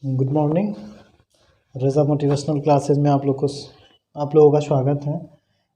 Good morning. Raza motivational classes में आप लोगों का स्वागत है।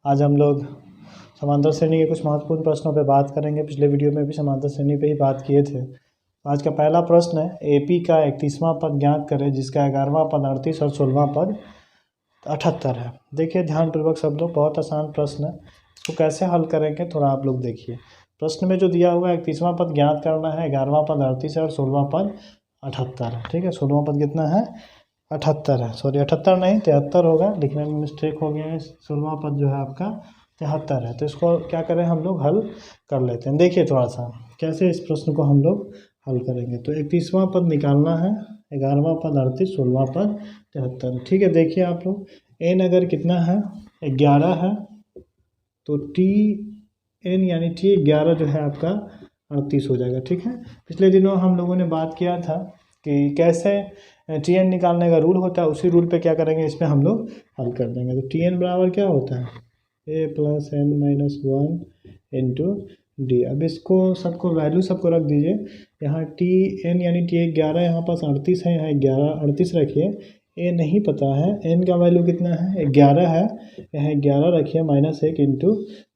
आज हम लोग समांतर श्रेणी के कुछ महत्वपूर्ण प्रश्नों पर बात करेंगे। पिछले वीडियो में भी समांतर श्रेणी पे ही बात किए थे। आज का पहला प्रश्न है, एपी का 31वां पद ज्ञात करें जिसका 11वां पद 38 और 16वां पद 78 है। देखिए ध्यानपूर्वक सब लोग, बहुत आसान प्रश्न है। इसको कैसे हल करेंगे थोड़ा आप लोग देखिए। प्रश्न में जो दिया हुआ है 31वां पद ज्ञात करना है, 11वां पद 38 है और 16वां पद 78 है। ठीक है, 16वां पद कितना है? 78 है। सॉरी 78 नहीं 73 होगा, लिखने में मिस्टेक हो गया है। 16वां पद जो है आपका 73 है। तो इसको क्या करें, हम लोग हल कर लेते हैं। देखिए थोड़ा सा कैसे इस प्रश्न को हम लोग हल करेंगे। तो 31वां पद निकालना है, 11वां पद 38, 16वां पद 73। ठीक है, देखिए आप लोग, एन अगर कितना है 11 है तो टी एन यानी टी 11 जो है आपका 38 हो जाएगा। ठीक है, पिछले दिनों हम लोगों ने बात किया था कि कैसे टी एन निकालने का रूल होता है। उसी रूल पे क्या करेंगे, इसमें हम लोग हल कर देंगे। तो टी एन बराबर क्या होता है, A plus N minus 1 into D. अब इसको सबको वैल्यू सबको रख दीजिए। यहाँ टी एन यानी टी 11, यहाँ पास 38 है, यहाँ 11 38 रखिए। ए नहीं पता है, एन का वैल्यू कितना है 11 है, यहाँ 11 रखिए माइनस 1 इंटू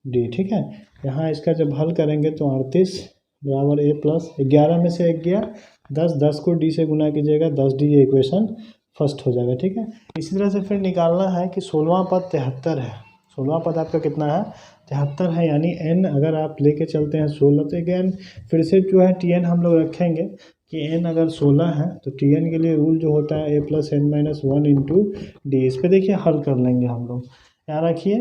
डी। ठीक है, यहाँ इसका जब हल करेंगे तो 38 बराबर ए प्लस 11 में से 1 गया 10, 10 को डी से गुना कीजिएगा 10 डी, ये इक्वेशन फर्स्ट हो जाएगा। ठीक है, इसी तरह से फिर निकालना है कि 16वां पद 73 है। 16वां पद आपका कितना है 73 है, यानी एन अगर आप लेके चलते हैं 16, तो अगेन फिर से जो है टी एन हम लोग रखेंगे कि एन अगर 16 है तो टी एन के लिए रूल जो होता है A plus N minus 1 into D. इस पर देखिए हल कर लेंगे हम लोग। यहाँ रखिए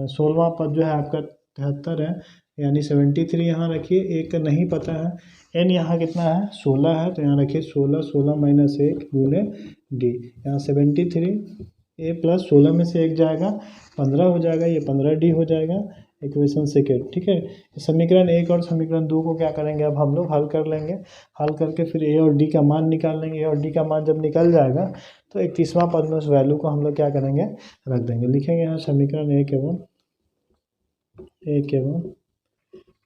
16वां पद जो है आपका 73 है, यानी 73 यहाँ रखिए। एक नहीं पता है, एन यहाँ कितना है 16 है, तो यहाँ रखिए 16, 16 माइनस 1 गुने डी। यहाँ 73 ए प्लस 16 में से 1 जाएगा 15 हो जाएगा, ये 15 डी हो जाएगा, इक्वेशन सेकेंड। ठीक है, समीकरण 1 और समीकरण 2 को क्या करेंगे, अब हम लोग हल कर लेंगे। हल करके फिर ए और डी का मान निकाल लेंगे। ए और डी का मान जब निकल जाएगा तो 31वां पद में उस वैल्यू को हम लोग क्या करेंगे, रख देंगे। लिखेंगे यहाँ समीकरण 1 एवं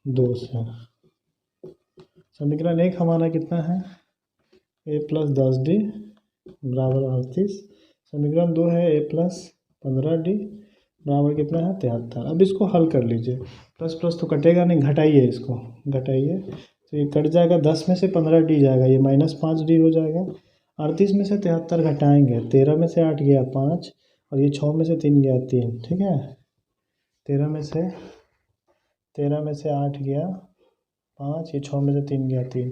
2 से। समीकरण 1 हमारा कितना है, ए प्लस 10 डी बराबर 38। समीकरण 2 है ए प्लस 15 डी बराबर कितना है 73। अब इसको हल कर लीजिए। प्लस प्लस तो कटेगा नहीं, घटाइए, इसको घटाइए तो ये कट जाएगा। 10 में से 15 डी जाएगा, ये माइनस 5 डी हो जाएगा। 38 में से 73 घटाएंगे, 13 में से 8 गया 5 और ये 6 में से 3 गया 3। ठीक है, 13 में से 8 गया 5, ये 6 में से 3 गया 3।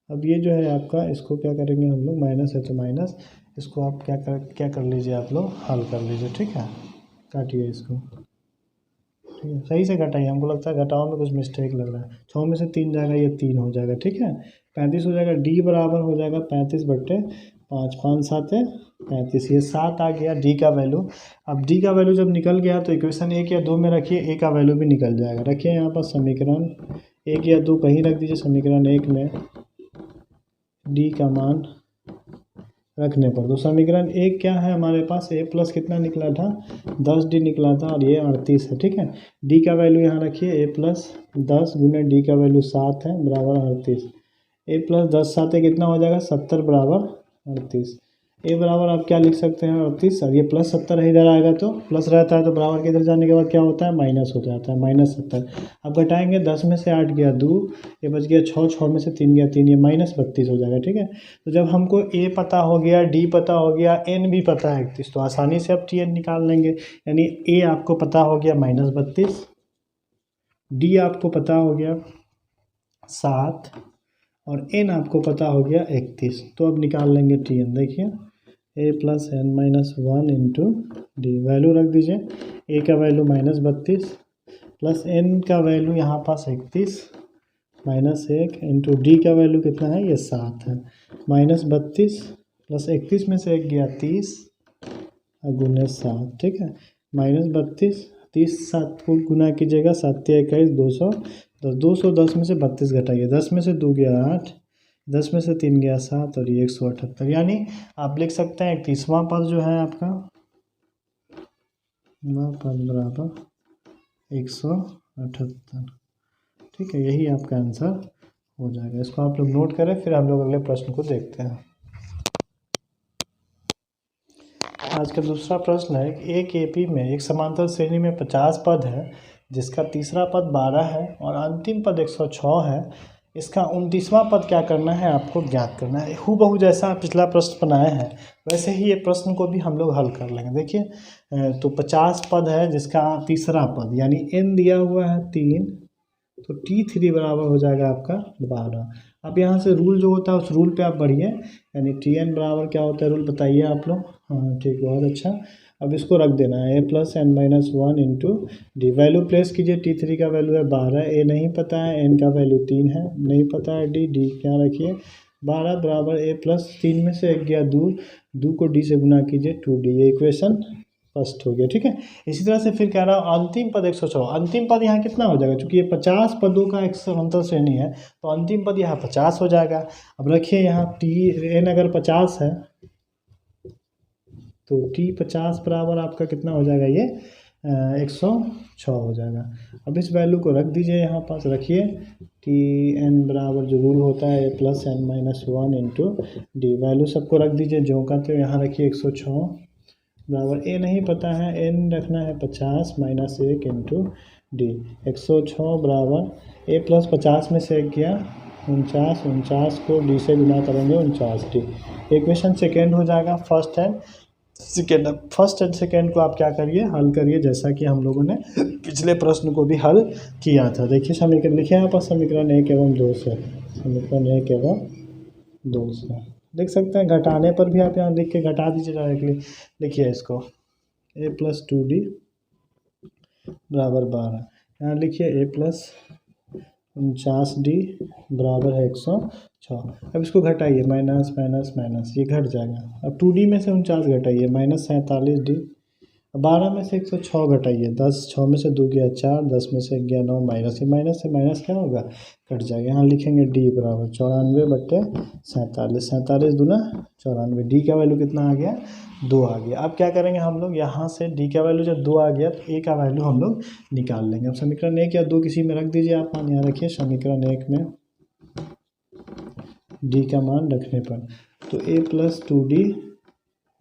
अब ये जो है आपका, इसको क्या करेंगे हम लोग, माइनस है तो माइनस, इसको आप क्या कर लीजिए, आप लोग हल कर लीजिए। ठीक है, काटिए इसको। ठीक है, सही से घटाइए, हमको लगता है घटाओ में कुछ मिस्टेक लग रहा है। 6 में से 3 जाएगा, ये 3 हो जाएगा। ठीक है, 35 हो जाएगा। डी बराबर हो जाएगा 35/5, 5 7 35, ये 7 आ गया डी का वैल्यू। अब डी का वैल्यू जब निकल गया तो इक्वेशन 1 या 2 में रखिए, ए का वैल्यू भी निकल जाएगा। रखिए यहाँ पर समीकरण 1 या 2 कहीं रख दीजिए। समीकरण 1 में डी का मान रखने पर तो समीकरण 1 क्या है हमारे पास, ए प्लस कितना निकला था 10 डी निकला था और ये 38 है। ठीक है, डी का वैल्यू यहाँ रखिए, ए प्लस 10 गुने डी का वैल्यू 7 है बराबर 38। ए प्लस 10 7 कितना हो जाएगा 70 बराबर 38। ए बराबर आप क्या लिख सकते हैं 38। अब ये प्लस 70 है, इधर आएगा तो प्लस रहता है, तो बराबर के इधर जाने के बाद क्या होता है माइनस हो जाता है, माइनस 70। अब घटाएंगे, 10 में से 8 गया 2, ये बच गया 6, 6 में से 3 गया 3, ये माइनस 32 हो जाएगा। ठीक है, तो जब हमको ए पता हो गया, डी पता हो गया, एन भी पता है 31, तो आसानी से आप टी एन निकाल लेंगे। यानी ए आपको पता हो गया -32, डी आपको पता हो गया 7 और एन आपको पता हो गया 31। तो अब निकाल लेंगे टी एन। देखिए A plus N minus 1 into D, value रख दीजिए। ए का वैल्यू -32 प्लस एन का वैल्यू यहाँ पास 31 माइनस 1 इंटू डी का वैल्यू कितना है, ये 7 है। -32 प्लस 31 में से 1 गया 30 गुने 7। ठीक है, -32, 30 7 को गुना कीजिएगा, 7 21 210, 210 में से 32 घटाइए, 10 में से 2 गया 8, 10 में से 3 गया 7 और ये 178। यानी आप लिख सकते हैं 31वां पद जो है आपका पद बराबर 178। ठीक है, यही आपका आंसर हो जाएगा। इसको आप लोग नोट करें, फिर हम लोग अगले प्रश्न को देखते हैं। आज का दूसरा प्रश्न है, एक एपी में एक समांतर श्रेणी में 50 पद है जिसका तीसरा पद 12 है और अंतिम पद 106 है। इसका 29वां पद क्या करना है, आपको ज्ञात करना है। हूबहू जैसा पिछला प्रश्न बनाए हैं वैसे ही ये प्रश्न को भी हम लोग हल कर लेंगे। देखिए तो 50 पद है जिसका तीसरा पद यानी n दिया हुआ है 3, तो T3 बराबर हो जाएगा आपका 12। अब यहाँ से रूल जो होता है उस रूल पे आप बढ़िए, यानी Tn बराबर क्या होता है रूल बताइए आप लोग। हाँ ठीक, बहुत अच्छा। अब इसको रख देना है a plus N minus 1 into D. Value place कीजिए, T3 का वैल्यू है 12, a नहीं पता है, n का वैल्यू 3 है, नहीं पता है d क्या रखिए 12 बराबर a प्लस 3 में से 1 गया 2 को d से गुना कीजिए 2d। ये इक्वेशन फर्स्ट हो गया, ठीक है। इसी तरह से फिर कह रहा हूँ अंतिम पद 106। अंतिम पद यहाँ कितना हो जाएगा, चूंकि ये 50 पदों का एक समांतर श्रेणी है तो अंतिम पद यहाँ 50 हो जाएगा। अब रखिए यहाँ n अगर 50 है तो T50 बराबर आपका कितना हो जाएगा, ये 106 हो जाएगा। अब इस वैल्यू को रख दीजिए यहाँ पास, रखिए Tn बराबर जो रूल होता है a plus N minus 1 into D. Value सबको रख दीजिए जो का तो यहाँ रखिए 106 बराबर a नहीं पता है, n रखना है 50 माइनस 1 इंटू डी। 106 बराबर a प्लस 50 में से 1 गया 49 को d से गुना करेंगे 49d। इक्वेशन सेकेंड हो जाएगा first and second. First and second को आप क्या करिए, हल करिए जैसा कि हम लोगों ने पिछले प्रश्न को भी हल किया था। देखिए समीकरण लिखे यहाँ पर, समीकरण 1 एवं 2 से, समीकरण 1 एवं 2 से देख सकते हैं। घटाने पर भी आप यहाँ लिख के घटा दीजिए डायरेक्टली। लिखिए इसको a प्लस 2d बराबर 12, यहाँ लिखिए a प्लस 49d बराबर है 106। अब इसको घटाइए, माइनस माइनस माइनस, ये घट जाएगा। अब 2d में से 49 घटाइए, माइनस 47d। 12 में से 106 घटाइए, 10 6 में से 2 गया 4, 10 में से 1 गया 9, माइनस, ये माइनस से माइनस क्या होगा, कट जाएगा। यहाँ लिखेंगे d बराबर 94/47, 47 दूना 94, d का वैल्यू कितना आ गया, 2 आ गया। अब क्या करेंगे हम लोग, यहाँ से d का वैल्यू जब 2 आ गया तो a का वैल्यू हम लोग निकाल लेंगे। अब समीकरण 1 या 2 किसी में रख दीजिए आप मान, यहाँ रखिए समीकरण 1 में d का मान रखने पर तो a प्लस 2d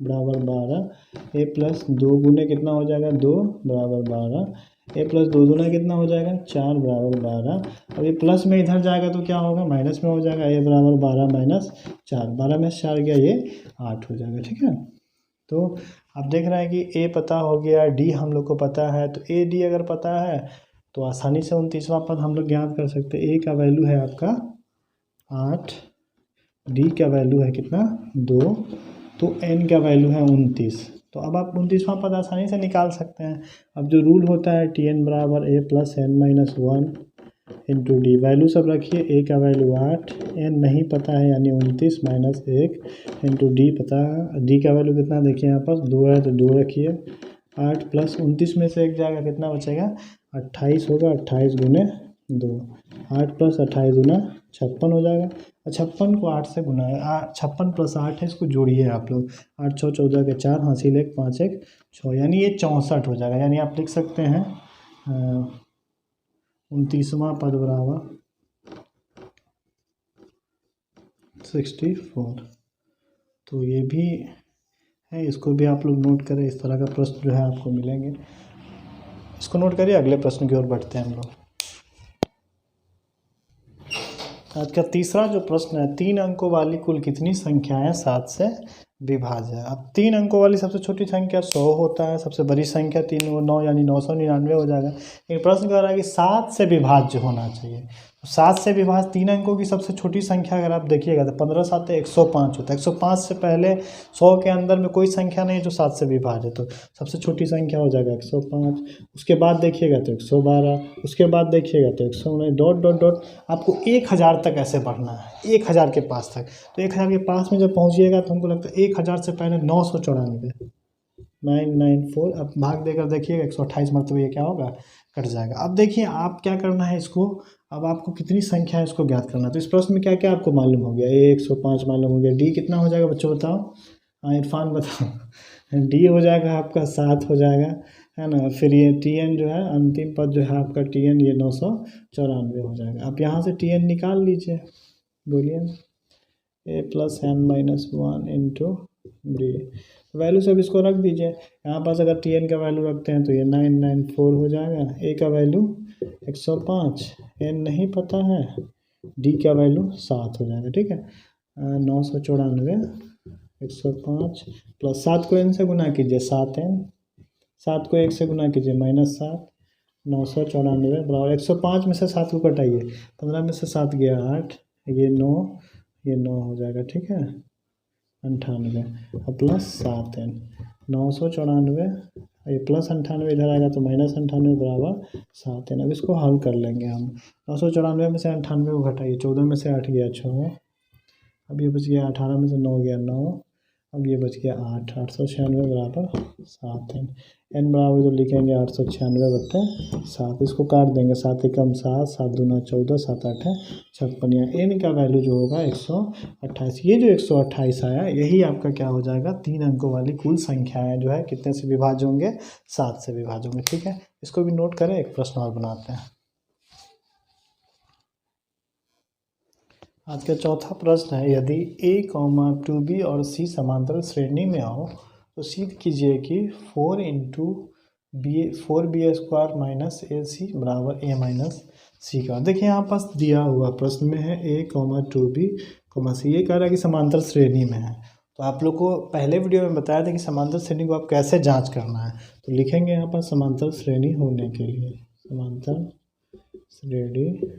बराबर 12, a प्लस 2 गुने कितना हो जाएगा 2 बराबर 12, a प्लस 2 दूना कितना हो जाएगा 4 बराबर 12। अब ये प्लस में इधर जाएगा तो क्या होगा, माइनस में हो जाएगा, a बराबर 12 माइनस 4, 12 में से 4 गया ये 8 हो जाएगा, ठीक है। तो आप देख रहे हैं कि a पता हो गया, d हम लोग को पता है, तो a d अगर पता है तो आसानी से 29वां पद हम लोग ज्ञात कर सकते हैं। a का वैल्यू है आपका 8, d का वैल्यू है कितना 2, तो n का वैल्यू है 29। तो अब आप 29वां पद आसानी से निकाल सकते हैं। अब जो रूल होता है Tn बराबर a plus N minus 1 into D. Value सब रखिए, a का वैल्यू 8, n नहीं पता है यानी 29 माइनस 1 इंटू डी पता है। d का वैल्यू कितना देखिए यहाँ पर 2 है तो 2 रखिए, 8 प्लस 29 में से 1 जाएगा कितना बचेगा 28 होगा, 28 गुने 2, 8 प्लस 28 गुना 56 हो जाएगा। 56 को 8 से गुना है, 56 प्लस 8 है, इसको जोड़िए आप लोग, 8 6 14 के 4, हासिल 1 5 1 6, यानी ये 64 हो जाएगा। यानी आप लिख सकते हैं 29वां पद बराबर 64। तो ये भी है, इसको भी आप लोग नोट करें। इस तरह का प्रश्न जो है आपको मिलेंगे, इसको नोट करिए। अगले प्रश्न की ओर बढ़ते हैं हम लोग। आज का तीसरा जो प्रश्न है, 3 अंकों वाली कुल कितनी संख्याएं 7 से विभाज्य है। अब 3 अंकों वाली सबसे छोटी संख्या 100 होता है, सबसे बड़ी संख्या 3 और 9 यानी 999 हो जाएगा। एक प्रश्न कर रहा है कि 7 से विभाज्य होना चाहिए। तो 7 से विभाज्य 3 अंकों की सबसे छोटी संख्या अगर आप देखिएगा तो 15 7 105 होता है। 105 से पहले 100 के अंदर में कोई संख्या नहीं जो 7 से विभाज्य है, तो सबसे छोटी संख्या हो जाएगा 105। उसके बाद देखिएगा तो 112, उसके बाद देखिएगा तो 119, डॉट डॉट डॉट आपको 1000 तक ऐसे बढ़ना है, 1000 के पास तक। तो 1000 के पास में जब पहुँचिएगा तो हमको लगता है 1000 से पहले 994 994, अब भाग देकर देखिएगा 128 मरतबे ये क्या होगा, कट जाएगा। अब देखिए आप क्या करना है इसको, अब आपको कितनी संख्या है इसको ज्ञात करना है। तो इस प्रश्न में क्या क्या आपको मालूम हो गया, a 105 मालूम हो गया, d कितना हो जाएगा बच्चों बताओ, हाँ इरफान बताओ। d हो जाएगा आपका 7 हो जाएगा, है ना। फिर ये Tn जो है अंतिम पद जो है आपका Tn ये 994 हो जाएगा। अब यहाँ से Tn निकाल लीजिए, बोलिए a plus N minus 1 into D. Value सब इसको रख दीजिए। यहाँ पास अगर टी एन का वैल्यू रखते हैं तो ये 994 हो जाएगा। ए का वैल्यू 105, एन नहीं पता है, डी का वैल्यू 7 हो जाएगा। ठीक है, 994 105 प्लस 7 को एन से गुना कीजिए 7n, 7 को 1 से गुना कीजिए -7, 994 बराबर 105 में से 7 को घटाइए, 15 में से 7 गया 8, ये 9, ये 9 हो जाएगा। ठीक है, 98 और प्लस 7n, 994 ये प्लस 98 इधर आएगा तो -98 बराबर 7n। अब इसको हल कर लेंगे हम। 994 में से 98 को घटाइए, 14 में से 8 गया 6, अब ये बच गया 18 में से 9 गया 9, अब ये बच गया 8, 896 बराबर 7n। n बराबर जो लिखेंगे 896/7, इसको काट देंगे, 7 एकम 7, 7 दूना 14, 7 8 56। n का वैल्यू जो होगा 128। ये जो 128 आया यही आपका क्या हो जाएगा, 3 अंकों वाली कुल संख्याएं जो है कितने से विभाज्य होंगे, 7 से विभाज्य होंगे। ठीक है, इसको भी नोट करें। एक प्रश्न और बनाते हैं। आज का चौथा प्रश्न है, यदि a, 2b और c समांतर श्रेणी में हो तो सिद्ध कीजिए कि 4b² माइनस AC बराबर a - c का। देखिए यहाँ पास दिया हुआ प्रश्न में है a, 2b, c, ये कह रहा है कि समांतर श्रेणी में है। तो आप लोग को पहले वीडियो में बताया था कि समांतर श्रेणी को आप कैसे जांच करना है। तो लिखेंगे यहाँ पर समांतर श्रेणी होने के लिए, समांतर श्रेणी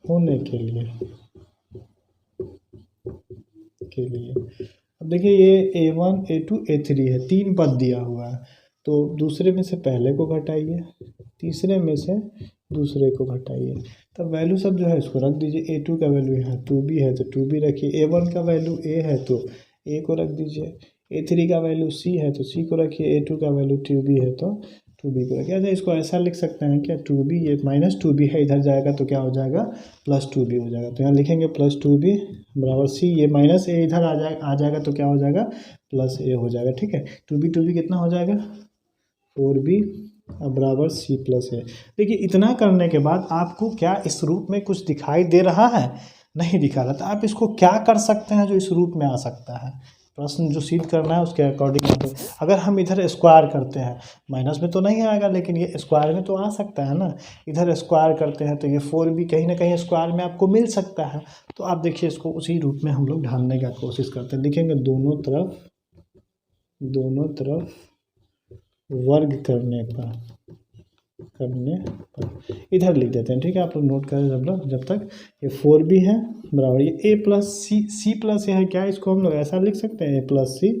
होने के लिए अब देखिए ये a1 a2 a3 है, 3 पद दिया हुआ है। तो दूसरे में से पहले को घटाइए, तीसरे में से दूसरे को घटाइए, तब वैल्यू सब जो है इसको रख दीजिए। a2 का वैल्यू यहाँ 2b है तो 2b रखिए, a1 का वैल्यू a है तो a को रख दीजिए, a3 का वैल्यू c है तो c को रखिए, a2 का वैल्यू 2b है तो 2b को रखिए। अच्छा, इसको ऐसा लिख सकते हैं क्या, 2b ये -2b है, इधर जाएगा तो क्या हो जाएगा, +2b हो जाएगा। तो यहाँ लिखेंगे +2b बराबर c, ये -a इधर आ जाएगा तो क्या हो जाएगा, +a हो जाएगा। ठीक है, 2b कितना हो जाएगा, 4b बराबर c + a। देखिए इतना करने के बाद आपको क्या इस रूप में कुछ दिखाई दे रहा है, नहीं दिखा रहा, तो आप इसको क्या कर सकते हैं जो इस रूप में आ सकता है। प्रश्न जो सिद्ध करना है उसके अकॉर्डिंग अगर हम इधर स्क्वायर करते हैं, माइनस में तो नहीं आएगा लेकिन ये स्क्वायर में तो आ सकता है ना। इधर स्क्वायर करते हैं तो ये 4b कहीं ना कहीं स्क्वायर में आपको मिल सकता है। तो आप देखिए इसको उसी रूप में हम लोग ढालने का कोशिश करते हैं। लिखेंगे दोनों तरफ वर्ग करने पर इधर लिख देते हैं। ठीक है, आप लोग नोट करें जब तक। ये 4b है बराबर ये a + c + a है क्या, इसको हम लोग ऐसा लिख सकते हैं a + c,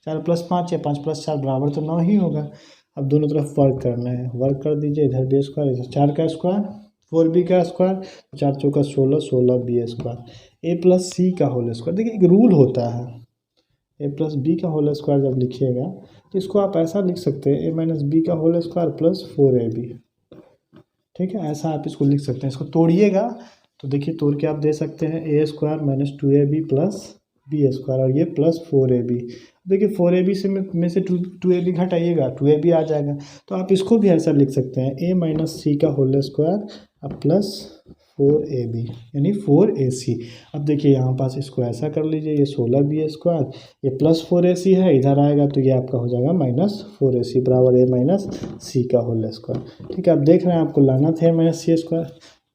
4 + 5 या 5 + 4 बराबर तो 9 ही होगा। अब दोनों तरफ वर्ग करना है, वर्ग कर दीजिए, इधर b स्क्वायर, इधर 4 का स्क्वायर, 4b का स्क्वायर, 4 चौका 16, 16b स्क्वायर, a + c का होल स्क्वायर। देखिए एक रूल होता है, a + b का होल स्क्वायर जब लिखिएगा तो इसको आप ऐसा लिख सकते हैं a - b का होल स्क्वायर + 4ab। ठीक है, ऐसा आप इसको लिख सकते हैं। इसको तोड़िएगा तो देखिए तोड़ के आप दे सकते हैं a² - 2ab + b² और ये +4ab। देखिए 4ab में से 2ab घटाइएगा, 2ab आ जाएगा। तो आप इसको भी ऐसा लिख सकते हैं a - c का होल स्क्वायर अब +4ab यानी 4ac। अब देखिए यहाँ पास इसको ऐसा कर लीजिए, ये 16b², ये +4ac है, इधर आएगा तो ये आपका हो जाएगा -4ac बराबर a - c का होल स्क्वायर। ठीक है, अब देख रहे हैं आपको लाना था a - c²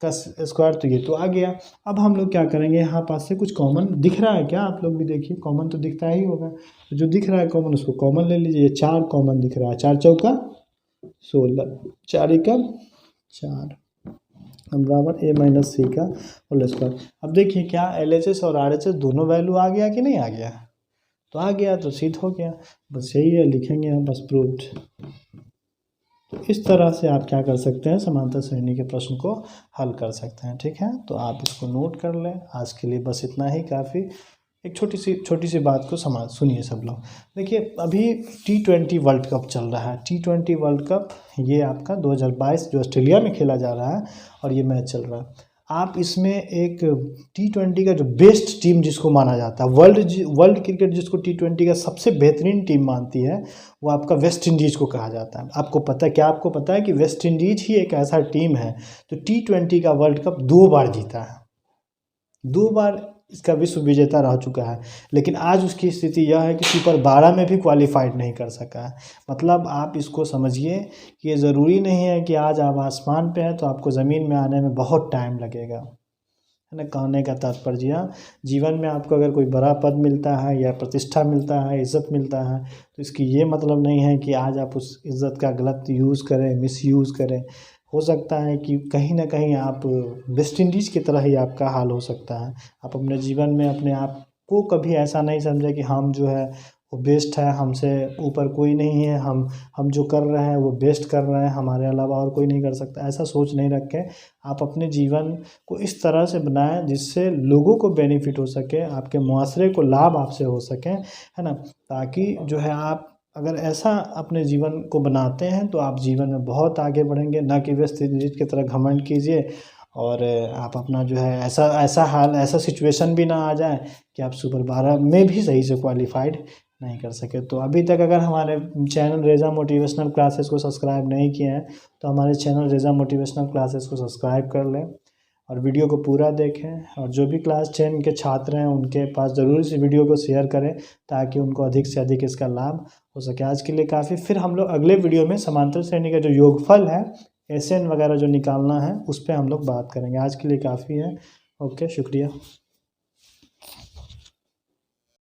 का स्क्वायर, तो ये तो आ गया। अब हम लोग क्या करेंगे, यहाँ पास से कुछ कॉमन दिख रहा है क्या, आप लोग भी देखिए, कॉमन तो दिखता ही होगा। तो जो दिख रहा है कॉमन उसको कॉमन ले लीजिए। 4 कॉमन दिख रहा है, 4 चौका 16, 4 एकम 4 बराबर a - c का होल स्क्वायर। अब देखिए क्या LHS और RHS दोनों वैल्यू आ गया कि नहीं आ गया, तो आ गया तो सिद्ध हो गया। बस यही है, लिखेंगे यहाँ बस प्रूव्ड। तो इस तरह से आप क्या कर सकते हैं, समांतर श्रेणी के प्रश्न को हल कर सकते हैं। ठीक है, तो आप इसको नोट कर लें। आज के लिए बस इतना ही काफ़ी। एक छोटी सी बात को सुनिए सब लोग। देखिए अभी T20 वर्ल्ड कप चल रहा है। T20 वर्ल्ड कप ये आपका 2022 जो ऑस्ट्रेलिया में खेला जा रहा है और ये मैच चल रहा है। आप इसमें एक T20 का जो बेस्ट टीम जिसको माना जाता है, वर्ल्ड क्रिकेट जिसको T20 का सबसे बेहतरीन टीम मानती है, वो आपका वेस्ट इंडीज़ को कहा जाता है। आपको पता है कि वेस्ट इंडीज़ ही एक ऐसा टीम है जो T20 का वर्ल्ड कप 2 बार जीता है। 2 बार इसका विश्व विजेता रह चुका है, लेकिन आज उसकी स्थिति यह है कि सुपर 12 में भी क्वालिफाइड नहीं कर सका है। मतलब आप इसको समझिए कि ये ज़रूरी नहीं है कि आज आप आसमान पे हैं तो आपको ज़मीन में आने में बहुत टाइम लगेगा, है ना। कहने का तात्पर्य, जीवन में आपको अगर कोई बड़ा पद मिलता है या प्रतिष्ठा मिलता है, इज़्ज़त मिलता है, तो इसकी ये मतलब नहीं है कि आज आप उस इज़्ज़त का गलत यूज़ करें, मिसयूज़ करें। हो सकता है कि कहीं ना कहीं आप वेस्ट इंडीज़ की तरह ही आपका हाल हो सकता है। आप अपने जीवन में अपने आप को कभी ऐसा नहीं समझे कि हम जो है वो बेस्ट है, हमसे ऊपर कोई नहीं है, हम जो कर रहे हैं वो बेस्ट कर रहे हैं, हमारे अलावा और कोई नहीं कर सकता। ऐसा सोच नहीं रखें। आप अपने जीवन को इस तरह से बनाएं जिससे लोगों को बेनिफिट हो सके, आपके मुआशरे को लाभ आपसे हो सके, है ना। ताकि जो है आप अगर ऐसा अपने जीवन को बनाते हैं तो आप जीवन में बहुत आगे बढ़ेंगे, ना कि वेस्ट इंडीज़ की तरह घमंड कीजिए और आप अपना जो है ऐसा सिचुएशन भी ना आ जाए कि आप सुपर 12 में भी सही से क्वालिफाइड नहीं कर सके। तो अभी तक अगर हमारे चैनल रेज़ा मोटिवेशनल क्लासेस को सब्सक्राइब नहीं किए हैं तो हमारे चैनल रेज़ा मोटिवेशनल क्लासेस को सब्सक्राइब कर लें और वीडियो को पूरा देखें। और जो भी क्लास 10 के छात्र हैं उनके पास ज़रूर इस वीडियो को शेयर करें ताकि उनको अधिक से अधिक इसका लाभ हो सके। आज के लिए काफ़ी। फिर हम लोग अगले वीडियो में समांतर श्रेणी का जो योगफल है, एसएन वगैरह जो निकालना है, उस पर हम लोग बात करेंगे। आज के लिए काफ़ी है। ओके, शुक्रिया।